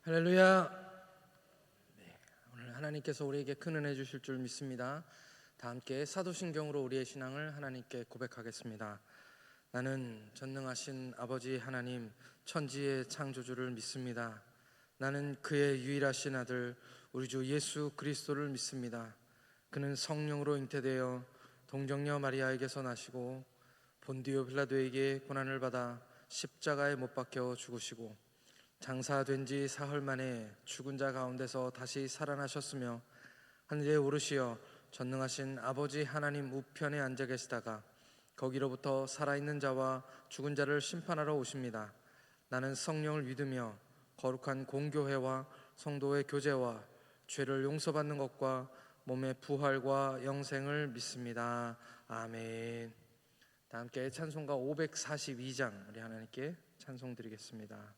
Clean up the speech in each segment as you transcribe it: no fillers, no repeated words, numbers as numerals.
할렐루야. 오늘 하나님께서 우리에게 큰 은혜 주실 줄 믿습니다. 다 함께 사도신경으로 우리의 신앙을 하나님께 고백하겠습니다. 나는 전능하신 아버지 하나님, 천지의 창조주를 믿습니다. 나는 그의 유일하신 아들 우리 주 예수 그리스도를 믿습니다. 그는 성령으로 잉태되어 동정녀 마리아에게서 나시고 본디오 빌라도에게 고난을 받아 십자가에 못 박혀 죽으시고 장사된 지 사흘 만에 죽은 자 가운데서 다시 살아나셨으며 하늘에 오르시어 전능하신 아버지 하나님 우편에 앉아 계시다가 거기로부터 살아있는 자와 죽은 자를 심판하러 오십니다. 나는 성령을 믿으며 거룩한 공교회와 성도의 교제와 죄를 용서받는 것과 몸의 부활과 영생을 믿습니다. 아멘. 다 함께 찬송가 542장 우리 하나님께 찬송 드리겠습니다.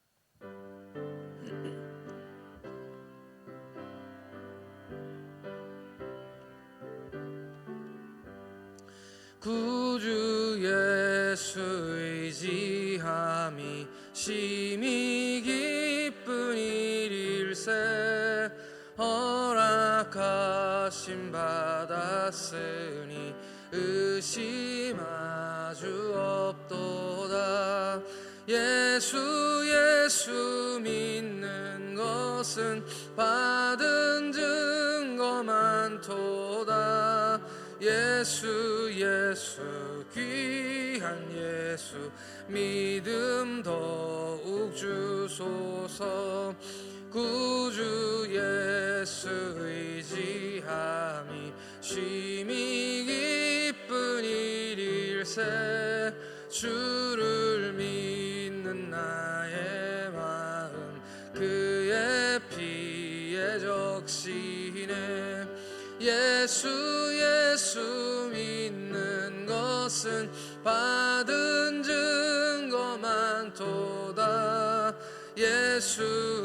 구주 예수 의지함이 심히 기쁜 일일세 허락하심 받았으니 의심하주 없도다. 예수 믿는 것은 받은 증거 많도다. 예수 귀한 예수 믿음 더욱 주소서. 구주 예수 의지함이 심히 기쁜 일일세 주를 믿는 나의 마음 그의 피에 적시네. 예수 믿는 것은 받은 증거 많도다. 예수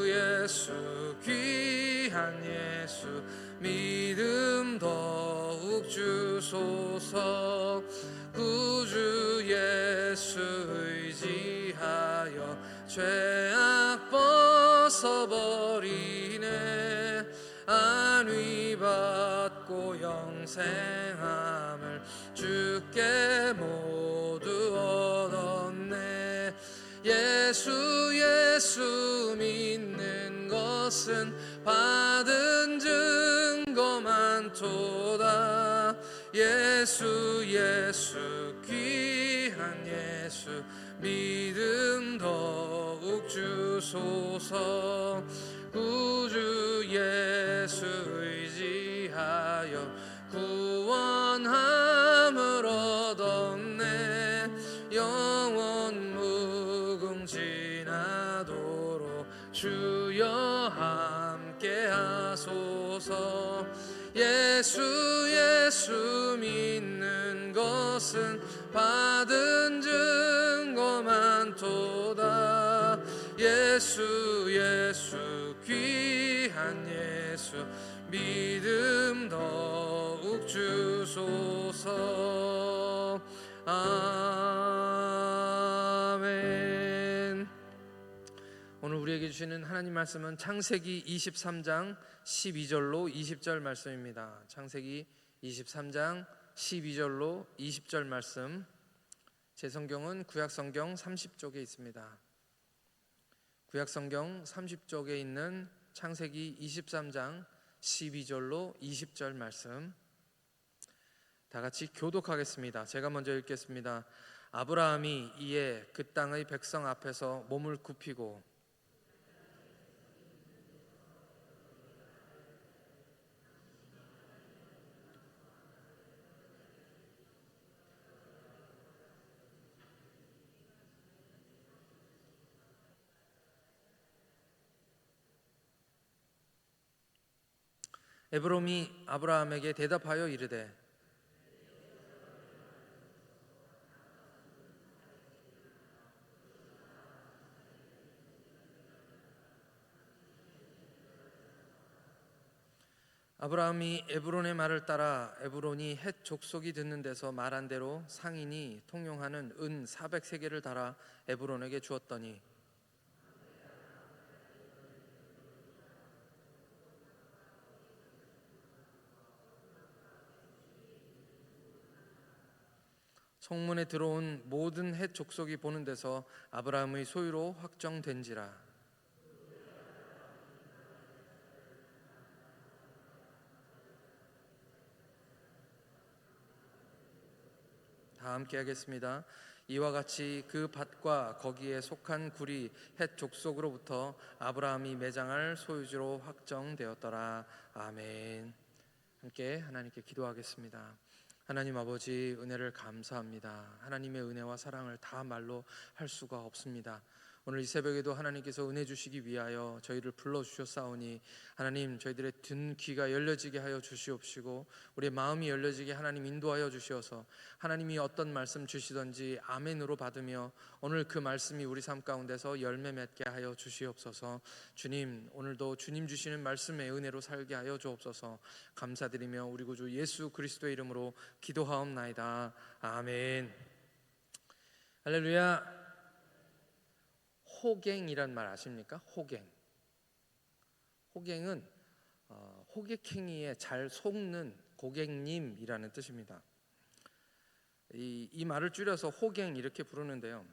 귀한 예수 믿음 더욱 주소서. 구주 예수 의지하여 죄악 벗어버리네. 안위 받고 영생함을 주께 모두 얻었네. 예수 믿는 것은 받은 증거 많도다. 예수 귀한 예수 믿음 더욱 주소서. 구주 예수 의지하여 구원함을 얻었네. 영원 무궁지나도록 주여 함께 하소서. 예수 믿는 것은 받은 증거 많도다. 예수 귀한 예수 믿음 더욱 주소서. 아멘. 오늘 우리에게 주시는 하나님 말씀은 창세기 23장 12절로 20절 말씀입니다. 창세기 23장 12절로 20절 말씀, 제 성경은 구약성경 30쪽에 있습니다. 구약성경 30쪽에 있는 창세기 23장 12절로 20절 말씀 다 같이 교독하겠습니다. 제가 먼저 읽겠습니다. 아브라함이 이에 그 땅의 백성 앞에서 몸을 굽히고 에브롬이 아브라함에게 대답하여 이르되 아브라함이 에브론의 말을 따라 에브론이 헷 족속이 듣는 데서 말한 대로 상인이 통용하는 은 400세겔을 달아 에브론에게 주었더니 성문에 들어온 모든 헷 족속이 보는 데서 아브라함의 소유로 확정된지라. 다 함께 하겠습니다. 이와 같이 그 밭과 거기에 속한 굴이 헷 족속으로부터 아브라함이 매장할 소유주로 확정되었더라. 아멘. 함께 하나님께 기도하겠습니다. 하나님 아버지, 은혜를 감사합니다. 하나님의 은혜와 사랑을 다 말로 할 수가 없습니다. 오늘 이 새벽에도 하나님께서 은혜 주시기 위하여 저희를 불러주셨사오니 하나님, 저희들의 든 귀가 열려지게 하여 주시옵시고 우리의 마음이 열려지게 하나님 인도하여 주시어서 하나님이 어떤 말씀 주시든지 아멘으로 받으며 오늘 그 말씀이 우리 삶 가운데서 열매 맺게 하여 주시옵소서. 주님, 오늘도 주님 주시는 말씀의 은혜로 살게 하여 주옵소서. 감사드리며 우리 구주 예수 그리스도의 이름으로 기도하옵나이다. 아멘. 할렐루야. 호갱이란 말 아십니까? 호갱. 호갱은 호객행위에 잘 속는 고객님이라는 뜻입니다. 이 말을 줄여서 호갱 이렇게 부르는데요.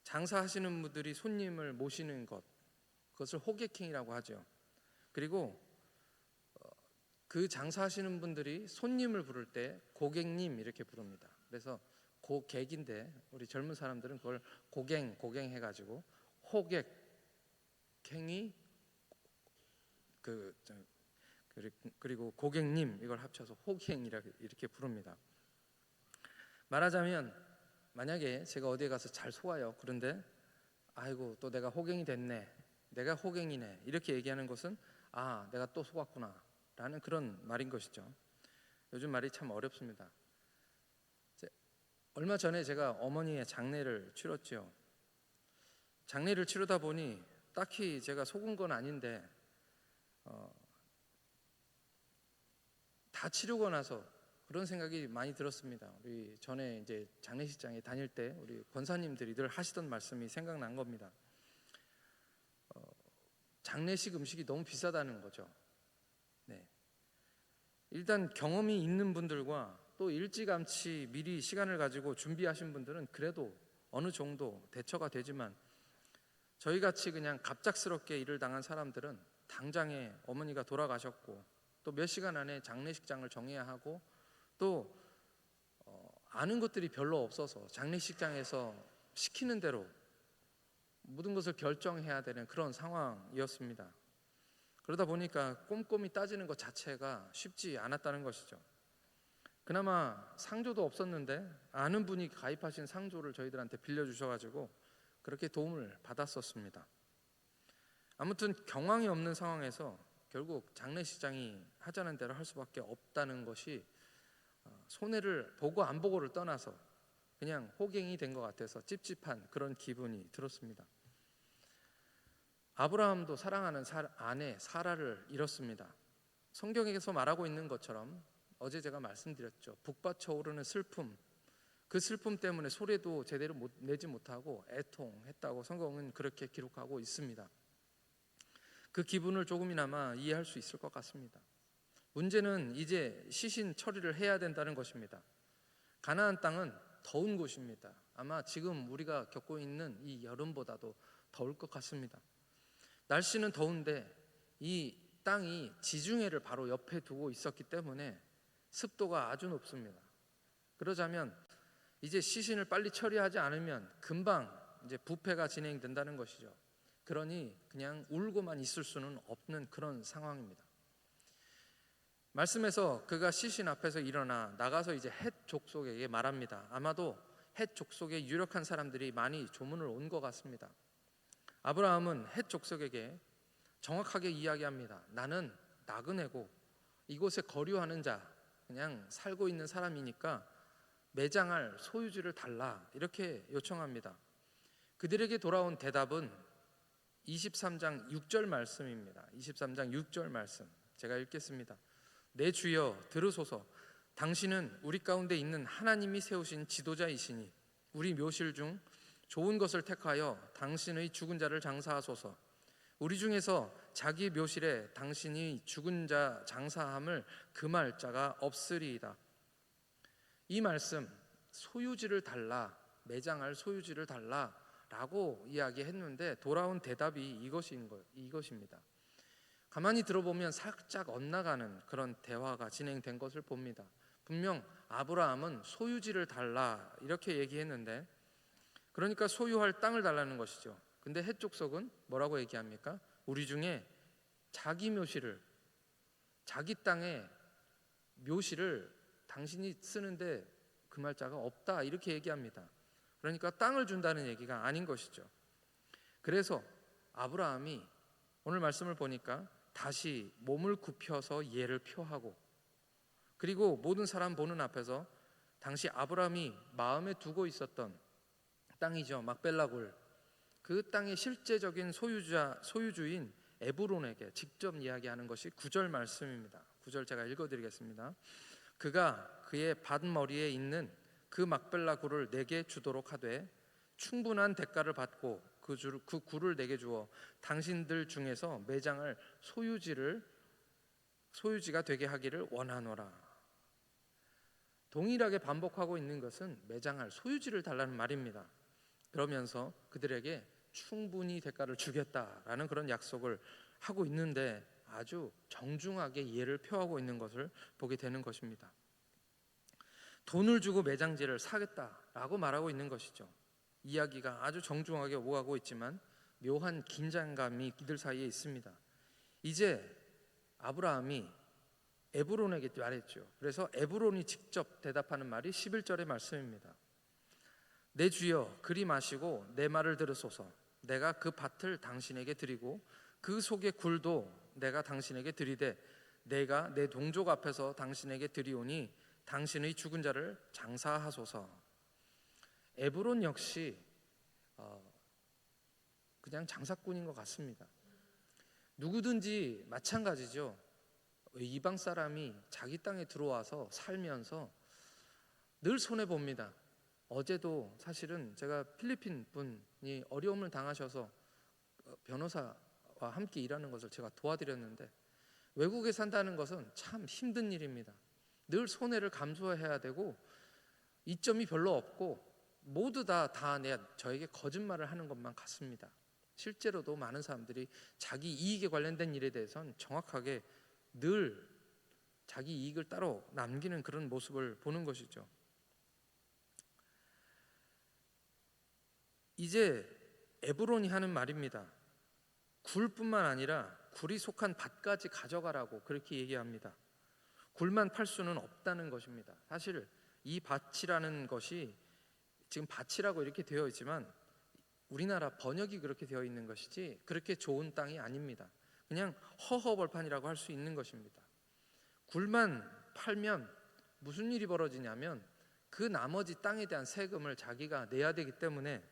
장사하시는 분들이 손님을 모시는 것, 그것을 호객행위라고 하죠. 그리고 그 장사하시는 분들이 손님을 부를 때 고객님 이렇게 부릅니다. 그래서 고객인데 우리 젊은 사람들은 그걸 고갱 해가지고 호객행위 그리고 고객님 이걸 합쳐서 호갱이라고 이렇게 부릅니다. 말하자면 만약에 제가 어디에 가서 잘 속아요. 그런데 아이고 또 내가 호갱이 됐네, 내가 호갱이네 이렇게 얘기하는 것은 아, 내가 또 속았구나 라는 그런 말인 것이죠. 요즘 말이 참 어렵습니다. 얼마 전에 제가 어머니의 장례를 치렀죠. 장례를 치르다 보니 딱히 제가 속은 건 아닌데 다 치르고 나서 그런 생각이 많이 들었습니다. 우리 전에 이제 장례식장에 다닐 때 우리 권사님들이 늘 하시던 말씀이 생각난 겁니다. 장례식 음식이 너무 비싸다는 거죠. 네. 일단 경험이 있는 분들과 또 일찌감치 미리 시간을 가지고 준비하신 분들은 그래도 어느 정도 대처가 되지만 저희같이 그냥 갑작스럽게 일을 당한 사람들은 당장에 어머니가 돌아가셨고 또 몇 시간 안에 장례식장을 정해야 하고 또 아는 것들이 별로 없어서 장례식장에서 시키는 대로 모든 것을 결정해야 되는 그런 상황이었습니다. 그러다 보니까 꼼꼼히 따지는 것 자체가 쉽지 않았다는 것이죠. 그나마 상조도 없었는데 아는 분이 가입하신 상조를 저희들한테 빌려주셔가지고 그렇게 도움을 받았었습니다. 아무튼 경황이 없는 상황에서 결국 장례식장이 하자는 대로 할 수밖에 없다는 것이 손해를 보고 안 보고를 떠나서 그냥 호갱이 된 것 같아서 찝찝한 그런 기분이 들었습니다. 아브라함도 사랑하는 아내 사라를 잃었습니다. 성경에서 말하고 있는 것처럼 어제 제가 말씀드렸죠. 북받쳐 오르는 슬픔, 그 슬픔 때문에 소리도 제대로 내지 못하고 애통했다고 성경은 그렇게 기록하고 있습니다. 그 기분을 조금이나마 이해할 수 있을 것 같습니다. 문제는 이제 시신 처리를 해야 된다는 것입니다. 가나안 땅은 더운 곳입니다. 아마 지금 우리가 겪고 있는 이 여름보다도 더울 것 같습니다. 날씨는 더운데 이 땅이 지중해를 바로 옆에 두고 있었기 때문에 습도가 아주 높습니다. 그러자면 이제 시신을 빨리 처리하지 않으면 금방 이제 부패가 진행된다는 것이죠. 그러니 그냥 울고만 있을 수는 없는 그런 상황입니다. 말씀에서 그가 시신 앞에서 일어나 나가서 이제 헷 족속에게 말합니다. 아마도 헷 족속에 유력한 사람들이 많이 조문을 온 것 같습니다. 아브라함은 헷 족속에게 정확하게 이야기합니다. 나는 나그네고 이곳에 거류하는 자, 그냥 살고 있는 사람이니까 매장할 소유지를 달라 이렇게 요청합니다. 그들에게 돌아온 대답은 23장 6절 말씀입니다. 23장 6절 말씀 제가 읽겠습니다. 내 주여 들으소서. 당신은 우리 가운데 있는 하나님이 세우신 지도자이시니 우리 묘실 중 좋은 것을 택하여 당신의 죽은 자를 장사하소서. 우리 중에서 자기 묘실에 당신이 죽은 자 장사함을 금할 자가 없으리이다. 이 말씀 소유지를 달라, 매장할 소유지를 달라라고 이야기했는데 돌아온 대답이 이것입니다. 가만히 들어보면 살짝 엇나가는 그런 대화가 진행된 것을 봅니다. 분명 아브라함은 소유지를 달라 이렇게 얘기했는데, 그러니까 소유할 땅을 달라는 것이죠. 근데 해족속은 뭐라고 얘기합니까? 우리 중에 자기 묘실을, 자기 땅의 묘실을 당신이 쓰는데 그 말자가 없다 이렇게 얘기합니다. 그러니까 땅을 준다는 얘기가 아닌 것이죠. 그래서 아브라함이 오늘 말씀을 보니까 다시 몸을 굽혀서 예를 표하고, 그리고 모든 사람 보는 앞에서 당시 아브라함이 마음에 두고 있었던 땅이죠, 막벨라굴, 그 땅의 실제적인 소유주인 에브론에게 직접 이야기하는 것이 9절 말씀입니다. 9절 제가 읽어드리겠습니다. 그가 그의 밭머리에 있는 그 막벨라 굴을 내게 주도록 하되 충분한 대가를 받고 그 굴을 내게 주어 당신들 중에서 매장을 소유지가 되게 하기를 원하노라. 동일하게 반복하고 있는 것은 매장할 소유지를 달라는 말입니다. 그러면서 그들에게 충분히 대가를 주겠다라는 그런 약속을 하고 있는데 아주 정중하게 예를 표하고 있는 것을 보게 되는 것입니다. 돈을 주고 매장지를 사겠다라고 말하고 있는 것이죠. 이야기가 아주 정중하게 오가고 있지만 묘한 긴장감이 이들 사이에 있습니다. 이제 아브라함이 에브론에게 말했죠. 그래서 에브론이 직접 대답하는 말이 11절의 말씀입니다. 내 주여 그리 마시고 내 말을 들으소서. 내가 그 밭을 당신에게 드리고 그 속의 굴도 내가 당신에게 드리되 내가 내 동족 앞에서 당신에게 드리오니 당신의 죽은 자를 장사하소서. 에브론 역시 그냥 장사꾼인 것 같습니다. 누구든지 마찬가지죠. 이방 사람이 자기 땅에 들어와서 살면서 늘 손해 봅니다. 어제도 사실은 제가 필리핀 분이 어려움을 당하셔서 변호사와 함께 일하는 것을 제가 도와드렸는데, 외국에 산다는 것은 참 힘든 일입니다. 늘 손해를 감수해야 되고 이점이 별로 없고 모두 다 저에게 거짓말을 하는 것만 같습니다. 실제로도 많은 사람들이 자기 이익에 관련된 일에 대해서는 정확하게 늘 자기 이익을 따로 남기는 그런 모습을 보는 것이죠. 이제 에브론이 하는 말입니다. 굴뿐만 아니라 굴이 속한 밭까지 가져가라고 그렇게 얘기합니다. 굴만 팔 수는 없다는 것입니다. 사실 이 밭이라는 것이 지금 밭이라고 이렇게 되어 있지만 우리나라 번역이 그렇게 되어 있는 것이지 그렇게 좋은 땅이 아닙니다. 그냥 허허벌판이라고 할 수 있는 것입니다. 굴만 팔면 무슨 일이 벌어지냐면 그 나머지 땅에 대한 세금을 자기가 내야 되기 때문에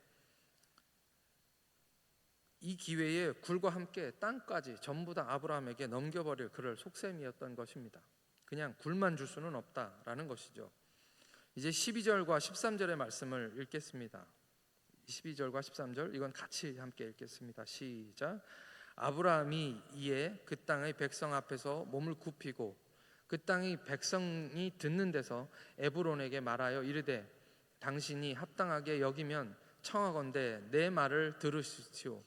이 기회에 굴과 함께 땅까지 전부 다 아브라함에게 넘겨버릴 그럴 속셈이었던 것입니다. 그냥 굴만 줄 수는 없다라는 것이죠. 이제 12절과 13절의 말씀을 읽겠습니다. 12절과 13절 이건 같이 함께 읽겠습니다. 시작. 아브라함이 이에 그 땅의 백성 앞에서 몸을 굽히고 그 땅의 백성이 듣는 데서 에브론에게 말하여 이르되 당신이 합당하게 여기면 청하건대 내 말을 들으시오.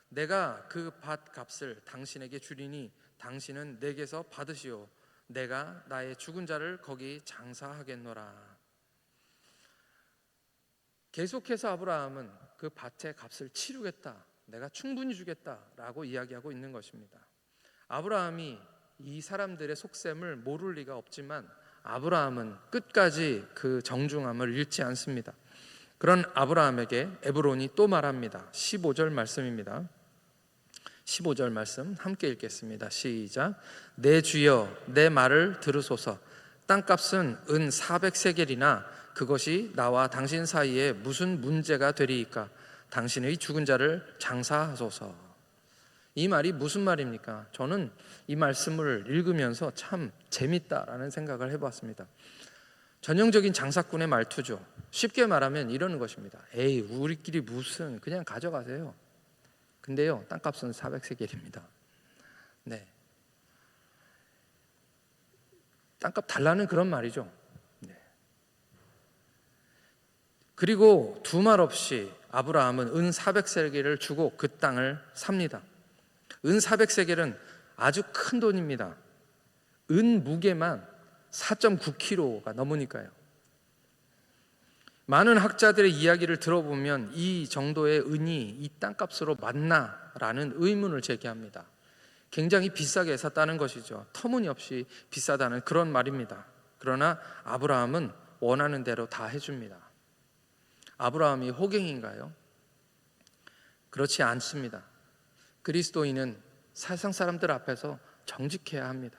내가 그 밭 값을 당신에게 주리니 당신은 내게서 받으시오. 내가 나의 죽은 자를 거기 장사하겠노라. 계속해서 아브라함은 그 밭의 값을 치르겠다, 내가 충분히 주겠다라고 이야기하고 있는 것입니다. 아브라함이 이 사람들의 속셈을 모를 리가 없지만 아브라함은 끝까지 그 정중함을 잃지 않습니다. 그런 아브라함에게 에브론이 또 말합니다. 15절 말씀입니다. 15절 말씀 함께 읽겠습니다. 시작. 내 주여 내 말을 들으소서. 땅값은 은 400세겔이나 그것이 나와 당신 사이에 무슨 문제가 되리이까? 당신의 죽은 자를 장사하소서. 이 말이 무슨 말입니까? 저는 이 말씀을 읽으면서 참 재밌다라는 생각을 해봤습니다. 전형적인 장사꾼의 말투죠. 쉽게 말하면 이러는 것입니다. 에이, 우리끼리 무슨, 그냥 가져가세요. 근데요, 땅값은 400세겔입니다. 네, 땅값 달라는 그런 말이죠. 네. 그리고 두말 없이 아브라함은 은 400세겔을 주고 그 땅을 삽니다. 은 400세겔은 아주 큰 돈입니다. 은 무게만 4.9kg가 넘으니까요. 많은 학자들의 이야기를 들어보면 이 정도의 은이 이 땅값으로 맞나라는 의문을 제기합니다. 굉장히 비싸게 샀다는 것이죠. 터무니없이 비싸다는 그런 말입니다. 그러나 아브라함은 원하는 대로 다 해줍니다. 아브라함이 호갱인가요? 그렇지 않습니다. 그리스도인은 세상 사람들 앞에서 정직해야 합니다.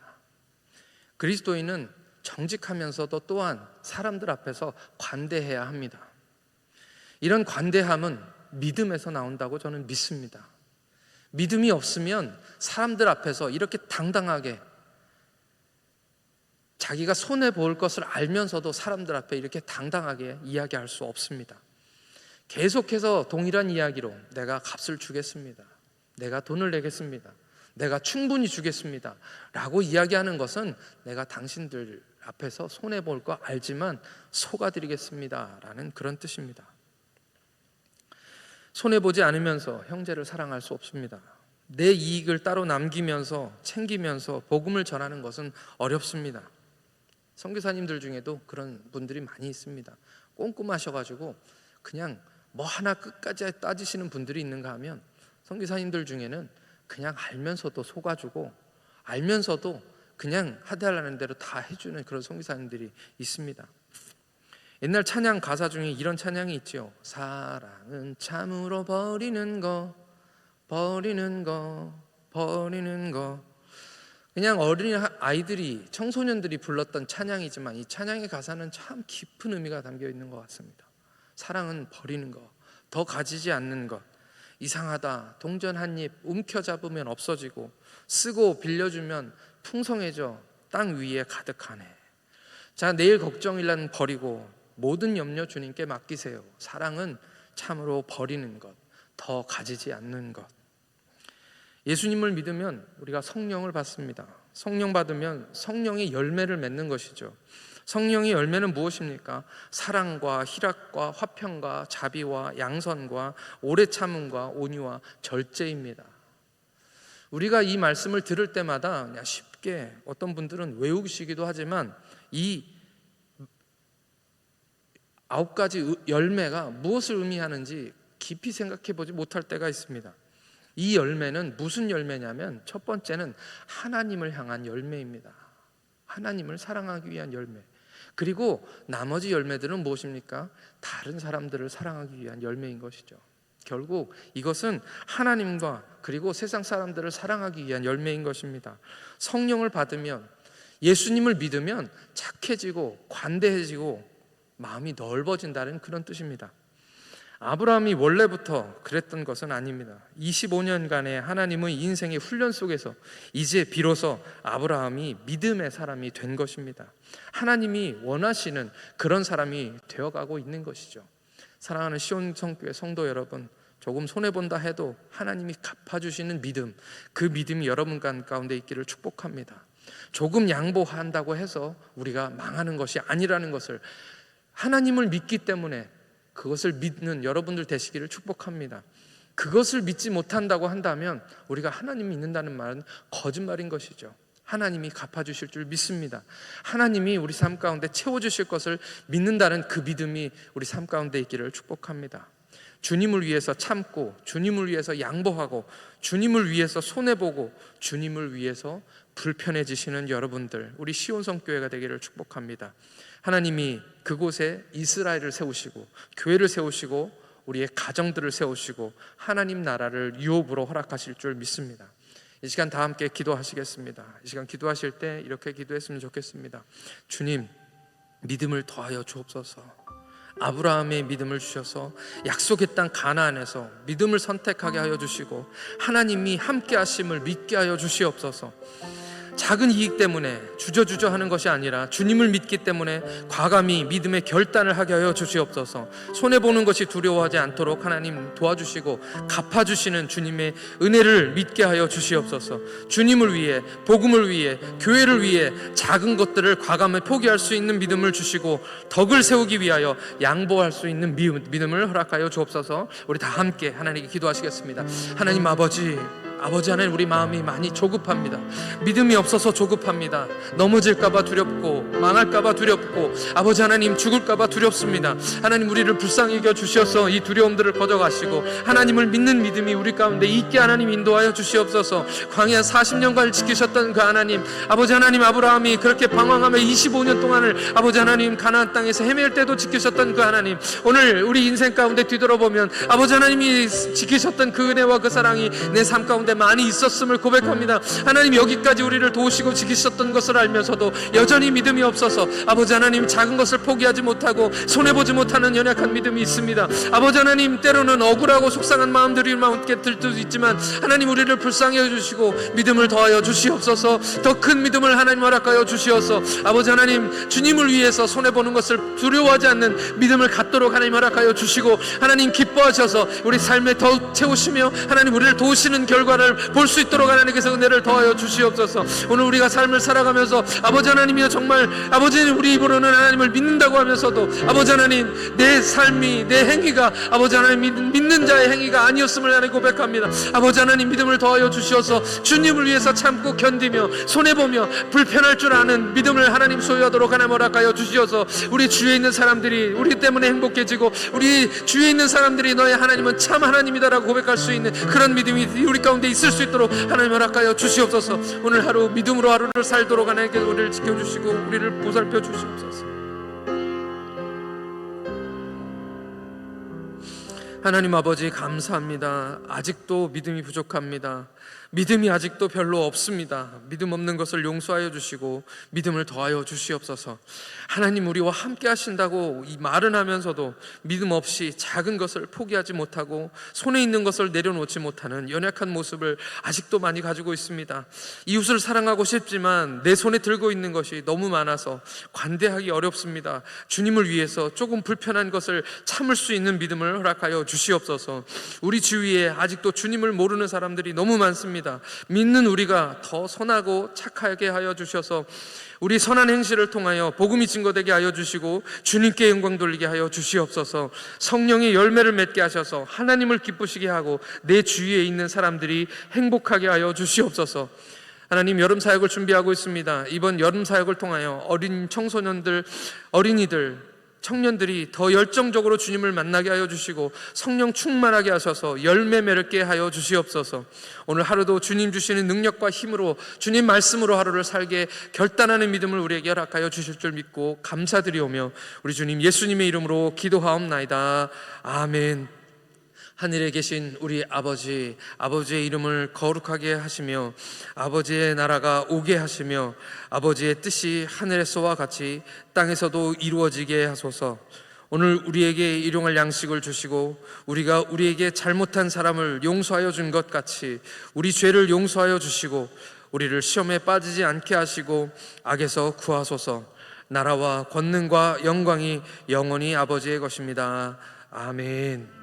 그리스도인은 정직하면서도 또한 사람들 앞에서 관대해야 합니다. 이런 관대함은 믿음에서 나온다고 저는 믿습니다. 믿음이 없으면 사람들 앞에서 이렇게 당당하게 자기가 손해볼 것을 알면서도 사람들 앞에 이렇게 당당하게 이야기할 수 없습니다. 계속해서 동일한 이야기로 내가 값을 주겠습니다, 내가 돈을 내겠습니다, 내가 충분히 주겠습니다 라고 이야기하는 것은 내가 당신들 앞에서 손해볼 거 알지만 속아드리겠습니다 라는 그런 뜻입니다. 손해보지 않으면서 형제를 사랑할 수 없습니다. 내 이익을 따로 남기면서 챙기면서 복음을 전하는 것은 어렵습니다. 선교사님들 중에도 그런 분들이 많이 있습니다. 꼼꼼하셔가지고 그냥 뭐 하나 끝까지 따지시는 분들이 있는가 하면 선교사님들 중에는 그냥 알면서도 속아주고 알면서도 그냥 하달라는 대로 다 해주는 그런 선교사님들이 있습니다. 옛날 찬양 가사 중에 이런 찬양이 있죠. 사랑은 참으로 버리는 거, 버리는 거, 버리는 거. 그냥 어린 아이들이, 청소년들이 불렀던 찬양이지만 이 찬양의 가사는 참 깊은 의미가 담겨 있는 것 같습니다. 사랑은 버리는 것, 더 가지지 않는 것. 이상하다, 동전 한 입 움켜잡으면 없어지고 쓰고 빌려주면 풍성해져 땅 위에 가득하네. 자, 내일 걱정일란 버리고 모든 염려 주님께 맡기세요. 사랑은 참으로 버리는 것, 더 가지지 않는 것. 예수님을 믿으면 우리가 성령을 받습니다. 성령 받으면 성령의 열매를 맺는 것이죠. 성령의 열매는 무엇입니까? 사랑과 희락과 화평과 자비와 양선과 오래 참음과 온유와 절제입니다. 우리가 이 말씀을 들을 때마다 그냥 쉽게, 어떤 분들은 외우시기도 하지만 이 9가지 열매가 무엇을 의미하는지 깊이 생각해 보지 못할 때가 있습니다. 이 열매는 무슨 열매냐면 첫 번째는 하나님을 향한 열매입니다. 하나님을 사랑하기 위한 열매. 그리고 나머지 열매들은 무엇입니까? 다른 사람들을 사랑하기 위한 열매인 것이죠. 결국 이것은 하나님과 그리고 세상 사람들을 사랑하기 위한 열매인 것입니다. 성령을 받으면, 예수님을 믿으면 착해지고 관대해지고 마음이 넓어진다는 그런 뜻입니다. 아브라함이 원래부터 그랬던 것은 아닙니다. 25년간의 하나님의 인생의 훈련 속에서 이제 비로소 아브라함이 믿음의 사람이 된 것입니다. 하나님이 원하시는 그런 사람이 되어가고 있는 것이죠. 사랑하는 시온성교회 성도 여러분, 조금 손해본다 해도 하나님이 갚아주시는 믿음, 그 믿음이 여러분 가운데 있기를 축복합니다. 조금 양보한다고 해서 우리가 망하는 것이 아니라는 것을, 하나님을 믿기 때문에 그것을 믿는 여러분들 되시기를 축복합니다. 그것을 믿지 못한다고 한다면 우리가 하나님을 믿는다는 말은 거짓말인 것이죠. 하나님이 갚아주실 줄 믿습니다. 하나님이 우리 삶 가운데 채워주실 것을 믿는다는 그 믿음이 우리 삶 가운데 있기를 축복합니다. 주님을 위해서 참고, 주님을 위해서 양보하고, 주님을 위해서 손해보고, 주님을 위해서 불편해지시는 여러분들, 우리 시온성교회가 되기를 축복합니다. 하나님이 그곳에 이스라엘을 세우시고 교회를 세우시고 우리의 가정들을 세우시고 하나님 나라를 유업으로 허락하실 줄 믿습니다. 이 시간 다 함께 기도하시겠습니다. 이 시간 기도하실 때 이렇게 기도했으면 좋겠습니다. 주님, 믿음을 더하여 주옵소서. 아브라함의 믿음을 주셔서 약속의 땅 가나안에서 믿음을 선택하게 하여 주시고 하나님이 함께 하심을 믿게 하여 주시옵소서. 작은 이익 때문에 주저주저 하는 것이 아니라 주님을 믿기 때문에 과감히 믿음의 결단을 하게 하여 주시옵소서. 손해보는 것이 두려워하지 않도록 하나님 도와주시고 갚아주시는 주님의 은혜를 믿게 하여 주시옵소서. 주님을 위해, 복음을 위해, 교회를 위해 작은 것들을 과감히 포기할 수 있는 믿음을 주시고 덕을 세우기 위하여 양보할 수 있는 믿음을 허락하여 주옵소서. 우리 다 함께 하나님께 기도하시겠습니다. 하나님 아버지 하나님, 우리 마음이 많이 조급합니다. 믿음이 없어서 조급합니다. 넘어질까봐 두렵고 망할까봐 두렵고 아버지 하나님 죽을까봐 두렵습니다. 하나님 우리를 불쌍히 여겨 주셔서 이 두려움들을 거둬가시고 하나님을 믿는 믿음이 우리 가운데 있게 하나님 인도하여 주시옵소서. 광야 40년간을 지키셨던 그 하나님, 아버지 하나님 아브라함이 그렇게 방황하며 25년 동안을 아버지 하나님 가나안 땅에서 헤맬 때도 지키셨던 그 하나님, 오늘 우리 인생 가운데 뒤돌아보면 아버지 하나님이 지키셨던 그 은혜와 그 사랑이 내 삶 가운데 많이 있었음을 고백합니다. 하나님 여기까지 우리를 도우시고 지키셨던 것을 알면서도 여전히 믿음이 없어서 아버지 하나님 작은 것을 포기하지 못하고 손해보지 못하는 연약한 믿음이 있습니다. 아버지 하나님 때로는 억울하고 속상한 마음들이 마음께 들 수도 있지만 하나님 우리를 불쌍히 해주시고 믿음을 더하여 주시옵소서. 더 큰 믿음을 하나님 허락하여 주시어서 아버지 하나님 주님을 위해서 손해보는 것을 두려워하지 않는 믿음을 갖도록 하나님 허락하여 주시고 하나님 기뻐하셔서 우리 삶에 더 채우시며 하나님 우리를 도우시는 결과를 볼 수 있도록 하나님께서 은혜를 더하여 주시옵소서. 오늘 우리가 삶을 살아가면서 아버지 하나님이여 정말 아버지는 우리 입으로는 하나님을 믿는다고 하면서도 아버지 하나님 내 삶이 내 행위가 아버지 하나님 믿는 자의 행위가 아니었음을 하나님 고백합니다. 아버지 하나님 믿음을 더하여 주시어서 주님을 위해서 참고 견디며 손해보며 불편할 줄 아는 믿음을 하나님 소유하도록 하나님 허락하여 주시어서 우리 주위에 있는 사람들이 우리 때문에 행복해지고 우리 주위에 있는 사람들이 너의 하나님은 참 하나님이다라고 고백할 수 있는 그런 믿음이 우리 가운데 있을 수 있도록 하나님 허락하여 주시옵소서. 오늘 하루 믿음으로 하루를 살도록 하나님께서 우리를 지켜주시고 우리를 보살펴 주시옵소서. 하나님 아버지 감사합니다. 아직도 믿음이 부족합니다. 믿음이 아직도 별로 없습니다. 믿음 없는 것을 용서하여 주시고 믿음을 더하여 주시옵소서. 하나님 우리와 함께 하신다고 이 말은 하면서도 믿음 없이 작은 것을 포기하지 못하고 손에 있는 것을 내려놓지 못하는 연약한 모습을 아직도 많이 가지고 있습니다. 이웃을 사랑하고 싶지만 내 손에 들고 있는 것이 너무 많아서 관대하기 어렵습니다. 주님을 위해서 조금 불편한 것을 참을 수 있는 믿음을 허락하여 주시옵소서. 우리 주위에 아직도 주님을 모르는 사람들이 너무 많습니다. 믿는 우리가 더 선하고 착하게 하여 주셔서 우리 선한 행실을 통하여 복음이 증거되게 하여 주시고 주님께 영광 돌리게 하여 주시옵소서. 성령의 열매를 맺게 하셔서 하나님을 기쁘시게 하고 내 주위에 있는 사람들이 행복하게 하여 주시옵소서. 하나님 여름 사역을 준비하고 있습니다. 이번 여름 사역을 통하여 어린 청소년들, 어린이들, 청년들이 더 열정적으로 주님을 만나게 하여 주시고 성령 충만하게 하셔서 열매 맺게 하여 주시옵소서. 오늘 하루도 주님 주시는 능력과 힘으로 주님 말씀으로 하루를 살게 결단하는 믿음을 우리에게 허락하여 주실 줄 믿고 감사드리오며 우리 주님 예수님의 이름으로 기도하옵나이다. 아멘. 하늘에 계신 우리 아버지, 아버지의 이름을 거룩하게 하시며 아버지의 나라가 오게 하시며 아버지의 뜻이 하늘에서와 같이 땅에서도 이루어지게 하소서. 오늘 우리에게 일용할 양식을 주시고 우리가 우리에게 잘못한 사람을 용서하여 준 것 같이 우리 죄를 용서하여 주시고 우리를 시험에 빠지지 않게 하시고 악에서 구하소서. 나라와 권능과 영광이 영원히 아버지의 것입니다. 아멘.